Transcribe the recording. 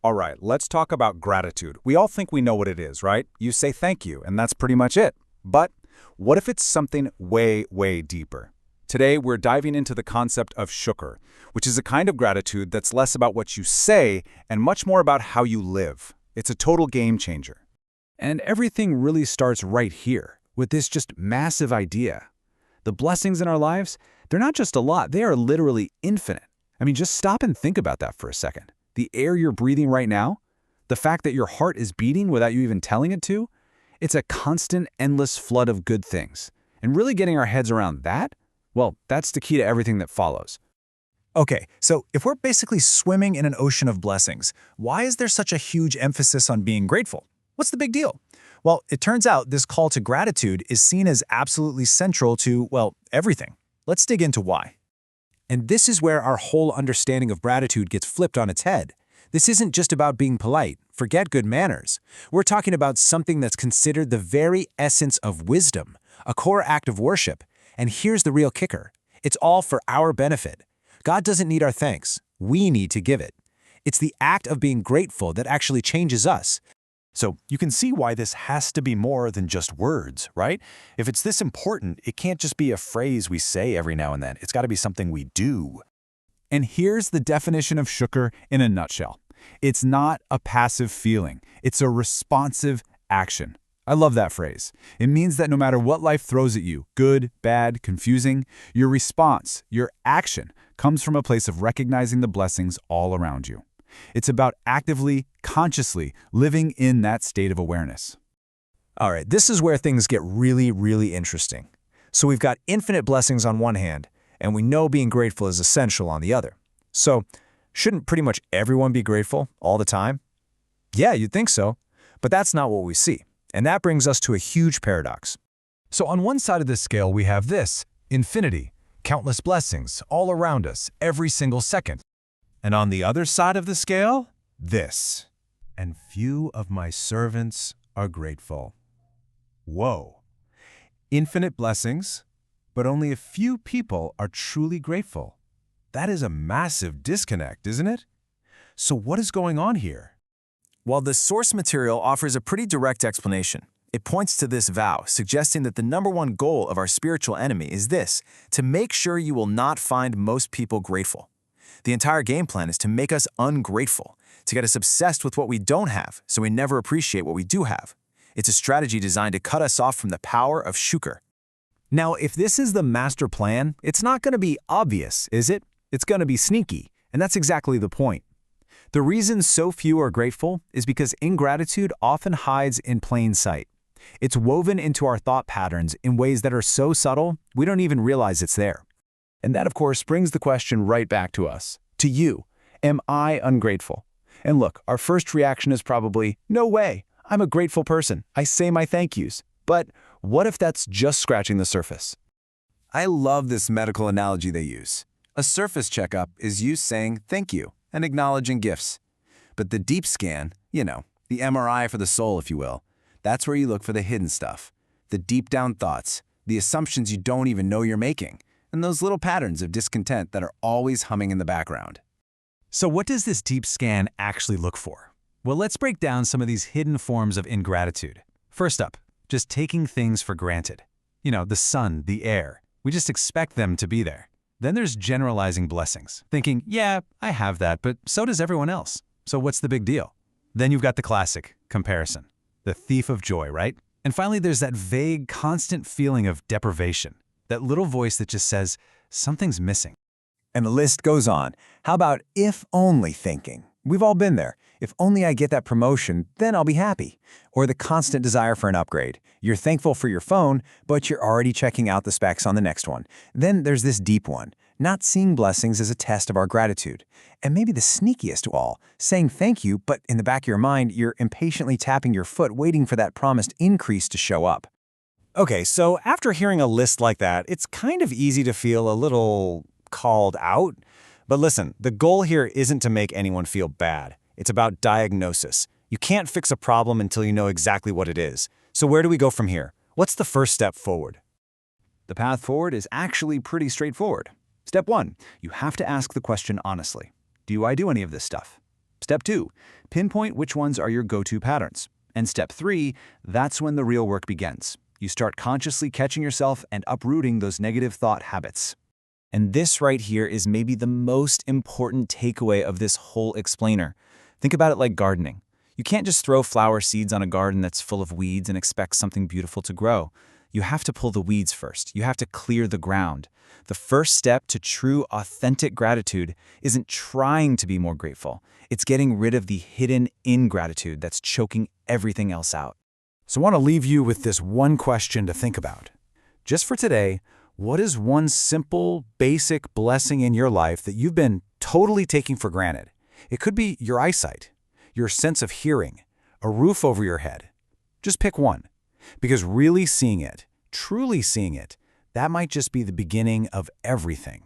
All right, let's talk about gratitude. We all think we know what it is, right? You say thank you, and that's pretty much it. But what if it's something way, way deeper? Today, we're diving into the concept of shukr, which is a kind of gratitude that's less about what you say and much more about how you live. It's a total game changer. And everything really starts right here, with this just massive idea. The blessings in our lives, they're not just a lot, they are literally infinite. I mean, just stop and think about that for a second. The air you're breathing right now, the fact that your heart is beating without you even telling it to, it's a constant, endless flood of good things. And really getting our heads around that, well, that's the key to everything that follows. Okay, so if we're basically swimming in an ocean of blessings, why is there such a huge emphasis on being grateful? What's the big deal? Well, it turns out this call to gratitude is seen as absolutely central to, well, everything. Let's dig into why. And this is where our whole understanding of gratitude gets flipped on its head. This isn't just about being polite. Forget good manners. We're talking about something that's considered the very essence of wisdom, a core act of worship. And here's the real kicker. It's all for our benefit. God doesn't need our thanks. We need to give it. It's the act of being grateful that actually changes us. So you can see why this has to be more than just words, right? If it's this important, it can't just be a phrase we say every now and then. It's got to be something we do. And here's the definition of shukr in a nutshell. It's not a passive feeling. It's a responsive action. I love that phrase. It means that no matter what life throws at you, good, bad, confusing, your response, your action, comes from a place of recognizing the blessings all around you. It's about actively, consciously living in that state of awareness. All right, this is where things get really, really interesting. So we've got infinite blessings on one hand, and we know being grateful is essential on the other. So shouldn't pretty much everyone be grateful all the time? Yeah, you'd think so, but that's not what we see. And that brings us to a huge paradox. So on one side of the scale, we have this, infinity, countless blessings all around us every single second. And on the other side of the scale, this, and few of my servants are grateful. Whoa. Infinite blessings, but only a few people are truly grateful. That is a massive disconnect, isn't it? So what is going on here? While the source material offers a pretty direct explanation, it points to this vow, suggesting that the number one goal of our spiritual enemy is this, to make sure you will not find most people grateful. The entire game plan is to make us ungrateful, to get us obsessed with what we don't have, so we never appreciate what we do have. It's a strategy designed to cut us off from the power of shukr. Now, if this is the master plan, it's not going to be obvious, is it? It's going to be sneaky, and that's exactly the point. The reason so few are grateful is because ingratitude often hides in plain sight. It's woven into our thought patterns in ways that are so subtle, we don't even realize it's there. And that, of course, brings the question right back to us, to you. Am I ungrateful? And look, our first reaction is probably, no way, I'm a grateful person. I say my thank yous. But what if that's just scratching the surface? I love this medical analogy they use. A surface checkup is you saying thank you and acknowledging gifts. But the deep scan, the MRI for the soul, if you will, that's where you look for the hidden stuff, the deep down thoughts, the assumptions you don't even know you're making, and those little patterns of discontent that are always humming in the background. So what does this deep scan actually look for? Well, let's break down some of these hidden forms of ingratitude. First up, just taking things for granted. The sun, the air. We just expect them to be there. Then there's generalizing blessings, thinking, yeah, I have that, but so does everyone else. So what's the big deal? Then you've got the classic, comparison. The thief of joy, right? And finally, there's that vague, constant feeling of deprivation. That little voice that just says, something's missing. And the list goes on. How about if only thinking? We've all been there. If only I get that promotion, then I'll be happy. Or the constant desire for an upgrade. You're thankful for your phone, but you're already checking out the specs on the next one. Then there's this deep one, not seeing blessings as a test of our gratitude. And maybe the sneakiest of all, saying thank you, but in the back of your mind, you're impatiently tapping your foot waiting for that promised increase to show up. Okay, so after hearing a list like that, it's kind of easy to feel a little called out. But listen, the goal here isn't to make anyone feel bad. It's about diagnosis. You can't fix a problem until you know exactly what it is. So where do we go from here? What's the first step forward? The path forward is actually pretty straightforward. Step 1, you have to ask the question honestly. Do I do any of this stuff? Step 2, pinpoint which ones are your go-to patterns. And step 3, that's when the real work begins. You start consciously catching yourself and uprooting those negative thought habits. And this right here is maybe the most important takeaway of this whole explainer. Think about it like gardening. You can't just throw flower seeds on a garden that's full of weeds and expect something beautiful to grow. You have to pull the weeds first. You have to clear the ground. The first step to true, authentic gratitude isn't trying to be more grateful. It's getting rid of the hidden ingratitude that's choking everything else out. So I want to leave you with this one question to think about. Just for today, what is one simple, basic blessing in your life that you've been totally taking for granted? It could be your eyesight, your sense of hearing, a roof over your head. Just pick one. Because really seeing it, truly seeing it, that might just be the beginning of everything.